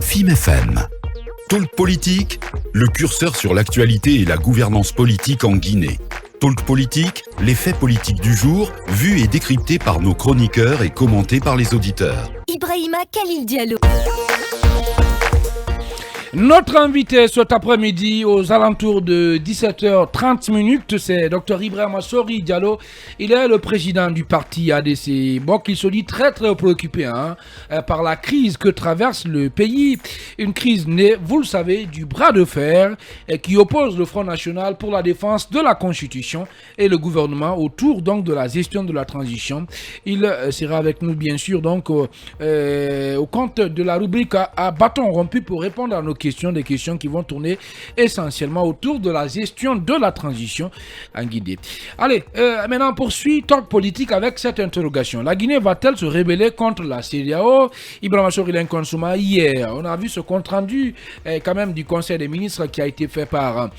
FIM FM. Talk politique, le curseur sur l'actualité et la gouvernance politique en Guinée. Talk politique, les faits politiques du jour, vus et décryptés par nos chroniqueurs et commentés par les auditeurs. Ibrahima Khalil Diallo. Notre invité cet après-midi aux alentours de 17h30, c'est Dr Ibrahima Sori Diallo. Il est le président du parti ADC. Bon, qu'il se dit très préoccupé par la crise que traverse le pays. Une crise née, vous le savez, du bras de fer qui oppose le Front National pour la défense de la Constitution et le gouvernement autour donc de la gestion de la transition. Il sera avec nous bien sûr donc au compte de la rubrique à bâton rompu pour répondre à nos questions, des questions qui vont tourner essentiellement autour de la gestion de la transition en Guinée. Allez, maintenant on poursuit Talk politique avec cette interrogation. La Guinée va-t-elle se rebeller contre la CEDEAO? Ibrahima Sori Diallo, hier, on a vu ce compte rendu quand même du Conseil des ministres qui a été fait par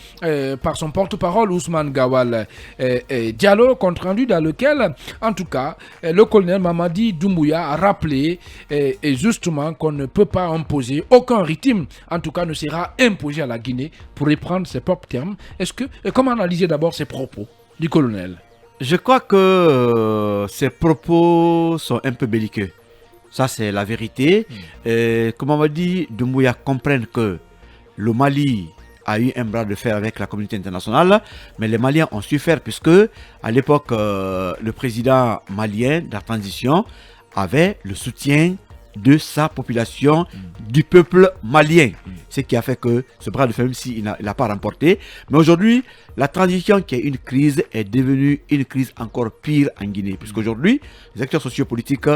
son porte-parole Ousmane Gawal Diallo, compte rendu dans lequel, en tout cas, le colonel Mamadi Doumbouya a rappelé justement qu'on ne peut pas imposer aucun rythme, en tout cas ne sera imposé à la Guinée, pour reprendre ses propres termes. Comment analyser d'abord ces propos du colonel? Je crois que ces propos sont un peu belliqueux. Ça, c'est la vérité. Comme on m'a dit, Doumbouya comprenne que le Mali a eu un bras de fer avec la communauté internationale, mais les Maliens ont su faire puisque, à l'époque, le président malien de la transition avait le soutien de sa population, du peuple malien. Ce qui a fait que ce bras de fer, même s'il n'a pas remporté. Mais aujourd'hui, la transition qui est une crise est devenue une crise encore pire en Guinée. Puisqu'aujourd'hui, les acteurs sociopolitiques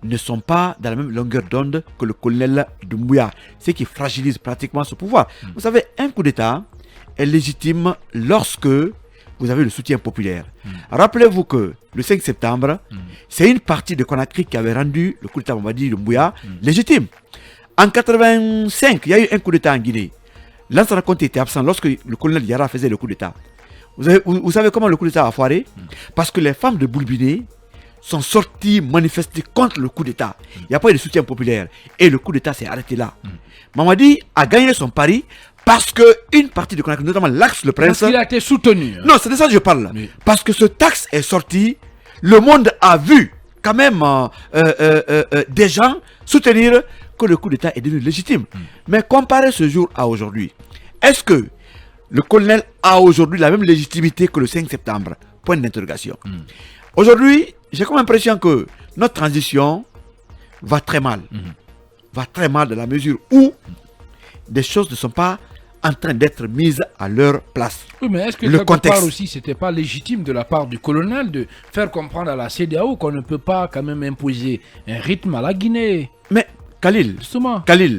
ne sont pas dans la même longueur d'onde que le colonel Doumbouya. Ce qui fragilise pratiquement ce pouvoir. Vous savez, un coup d'État est légitime lorsque vous avez le soutien populaire. Rappelez-vous que le 5 septembre, c'est une partie de Conakry qui avait rendu le coup d'État Mamadi Doumbouya légitime. En 85, il y a eu un coup d'État en Guinée. Lansana Conté était absent lorsque le colonel Yara faisait le coup d'État. Vous savez comment le coup d'État a foiré? Parce que les femmes de Boulbiné sont sorties manifester contre le coup d'État. Il n'y a pas eu de soutien populaire. Et le coup d'État s'est arrêté là. Mamadi a gagné son pari parce qu'une partie de Conakry, notamment l'Axe le Prince... Parce qu'il a été soutenu. Non, c'est de ça que je parle. Oui. Parce que ce taxe est sorti, le monde a vu quand même des gens soutenir que le coup d'État est devenu légitime. Mais comparé ce jour à aujourd'hui, est-ce que le colonel a aujourd'hui la même légitimité que le 5 septembre? Point d'interrogation. Aujourd'hui, j'ai comme l'impression que notre transition va très mal. Va très mal dans la mesure où des choses ne sont pas en train d'être mises à leur place. Oui, mais est-ce que le contexte part aussi, c'était pas légitime de la part du colonel de faire comprendre à la CEDEAO qu'on ne peut pas quand même imposer un rythme à la Guinée? Mais Khalil,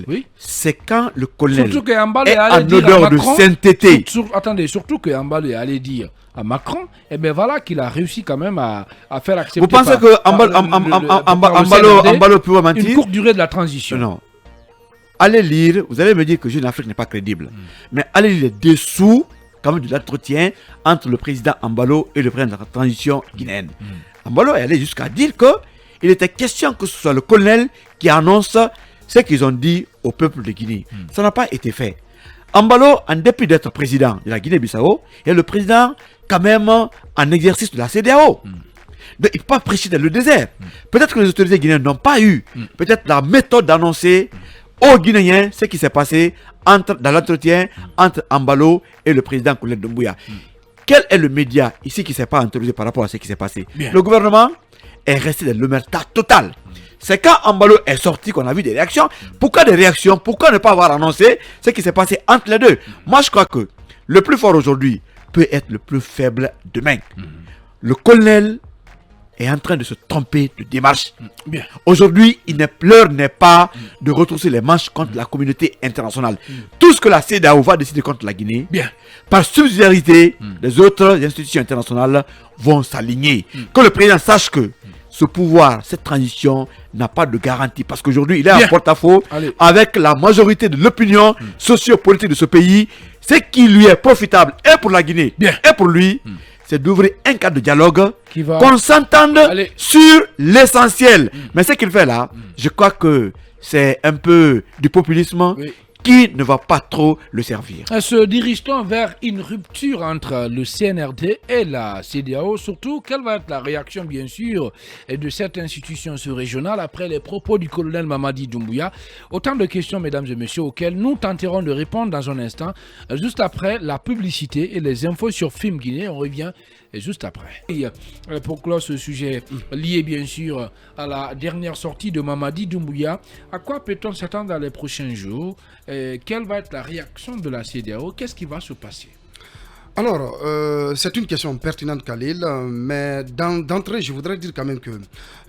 oui? C'est quand le colonel est en odeur de sainteté. Surtout que Ambalo allait dire à Macron, et bien voilà qu'il a réussi quand même à faire accepter. Vous pensez que Ambalo peut mentir? Une courte durée de la transition. Non. Allez lire, vous allez me dire que Jeune Afrique n'est pas crédible. Mais allez lire les dessous quand même de l'entretien entre le président Ambalo et le président de la transition guinéenne. Ambalo est allé jusqu'à dire qu'il était question que ce soit le colonel qui annonce ce qu'ils ont dit au peuple de Guinée. Ça n'a pas été fait. Ambalo, en dépit d'être président de la Guinée-Bissau, est le président quand même en exercice de la CEDEAO. Donc, il ne peut pas prêcher dans le désert. Peut-être que les autorités guinéennes n'ont pas eu peut-être la méthode d'annoncer aux Guinéens ce qui s'est passé dans l'entretien entre Ambalo et le président colonel Doumbouya. Quel est le média ici qui ne s'est pas interrogé par rapport à ce qui s'est passé? Le gouvernement est resté dans l'omerta totale. C'est quand Ambalo est sorti qu'on a vu des réactions. Pourquoi des réactions? Pourquoi ne pas avoir annoncé ce qui s'est passé entre les deux? Moi, je crois que le plus fort aujourd'hui peut être le plus faible demain. Le colonel est en train de se tromper de démarche. Aujourd'hui, l'heure n'est pas de retrousser les manches contre la communauté internationale. Tout ce que la CEDEAO va décider contre la Guinée, par subsidiarité, les autres institutions internationales vont s'aligner. Que le président sache que ce pouvoir, cette transition n'a pas de garantie. Parce qu'aujourd'hui, il est en porte-à-faux avec la majorité de l'opinion sociopolitique de ce pays. Ce qui lui est profitable, et pour la Guinée, et pour lui, c'est d'ouvrir un cadre de dialogue, qu'on s'entende sur l'essentiel. Mais ce qu'il fait là, je crois que c'est un peu du populisme Oui. qui ne va pas trop le servir. Se dirige-t-on vers une rupture entre le CNRD et la CEDEAO? Surtout, quelle va être la réaction, bien sûr, de cette institution sous-régionale après les propos du colonel Mamadi Doumbouya? Autant de questions, mesdames et messieurs, auxquelles nous tenterons de répondre dans un instant, juste après la publicité et les infos sur Film Guinée. On revient juste après. Et pour clore ce sujet lié, bien sûr, à la dernière sortie de Mamadi Doumbouya, à quoi peut-on s'attendre dans les prochains jours? Quelle va être la réaction de la CEDEAO? Qu'est-ce qui va se passer? Alors, c'est une question pertinente, Khalil, mais d'entrée, je voudrais dire quand même que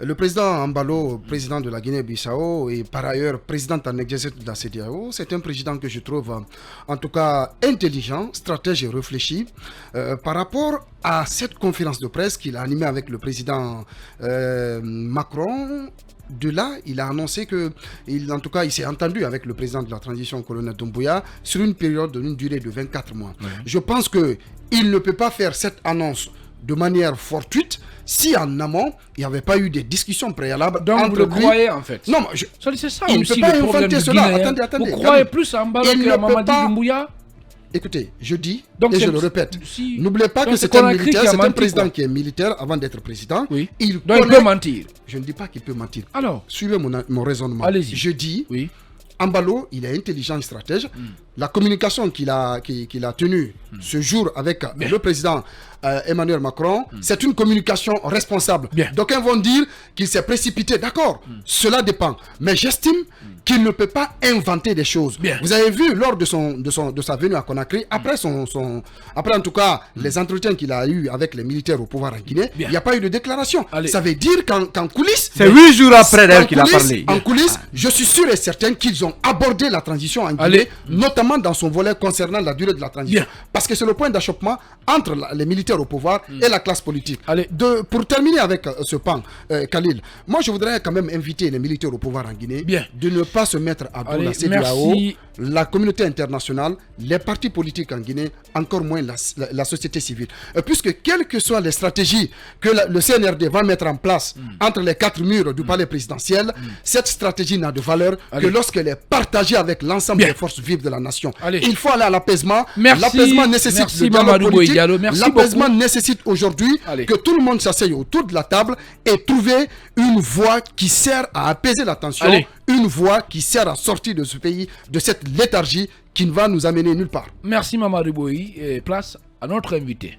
le président Embalo, président de la Guinée-Bissau et par ailleurs président en exercice de la CEDEAO, c'est un président que je trouve en tout cas intelligent, stratège et réfléchi par rapport à cette conférence de presse qu'il a animée avec le président Macron. De là, il a annoncé que, en tout cas, il s'est entendu avec le président de la transition, colonel Doumbouya, sur une période d'une durée de 24 mois. Ouais. Je pense qu'il ne peut pas faire cette annonce de manière fortuite si en amont, il n'y avait pas eu des discussions préalables. Donc vous le croyez en fait? Non, c'est ça il ne peut pas inventer cela. Attendez. Vous croyez plus à Embalo qu'à Mamadi Doumbouya? Écoutez, je dis, donc et je le répète, si, n'oubliez pas que c'est un militaire, c'est un président qui est militaire avant d'être président. Oui. Il peut mentir. Je ne dis pas qu'il peut mentir. Alors, suivez mon raisonnement. Allez-y. Je dis, oui. Embalo, il est intelligent et stratège. La communication qu'il a tenue ce jour avec le président Emmanuel Macron, c'est une communication responsable. Donc ils vont dire qu'il s'est précipité. D'accord, cela dépend. Mais j'estime qu'il ne peut pas inventer des choses. Vous avez vu lors de sa venue à Conakry, après après en tout cas les entretiens qu'il a eu avec les militaires au pouvoir en Guinée, il n'y a pas eu de déclaration. Ça veut dire qu'en coulisses... C'est 8 jours après d'ailleurs qu'il a parlé. En coulisses, je suis sûr et certain qu'ils ont abordé la transition en Guinée, notamment dans son volet concernant la durée de la transition. Parce que c'est le point d'achoppement entre les militaires au pouvoir et la classe politique. Pour terminer avec ce pan, Khalil, moi je voudrais quand même inviter les militaires au pouvoir en Guinée de ne pas se mettre à dos la CEDEAO, la communauté internationale, les partis politiques en Guinée, encore moins la société civile. Puisque quelles que soient les stratégies que le CNRD va mettre en place entre les quatre murs du palais présidentiel, cette stratégie n'a de valeur que lorsqu'elle est partagée avec l'ensemble des forces vives de la nation. Il faut aller à l'apaisement. L'apaisement nécessite le dialogue politique. L'apaisement nécessite aujourd'hui que tout le monde s'asseye autour de la table et trouver une voie qui sert à apaiser la tension, une voie qui sert à sortir de ce pays, de cette léthargie qui ne va nous amener nulle part. Merci Mamadou Boyi et place à notre invité.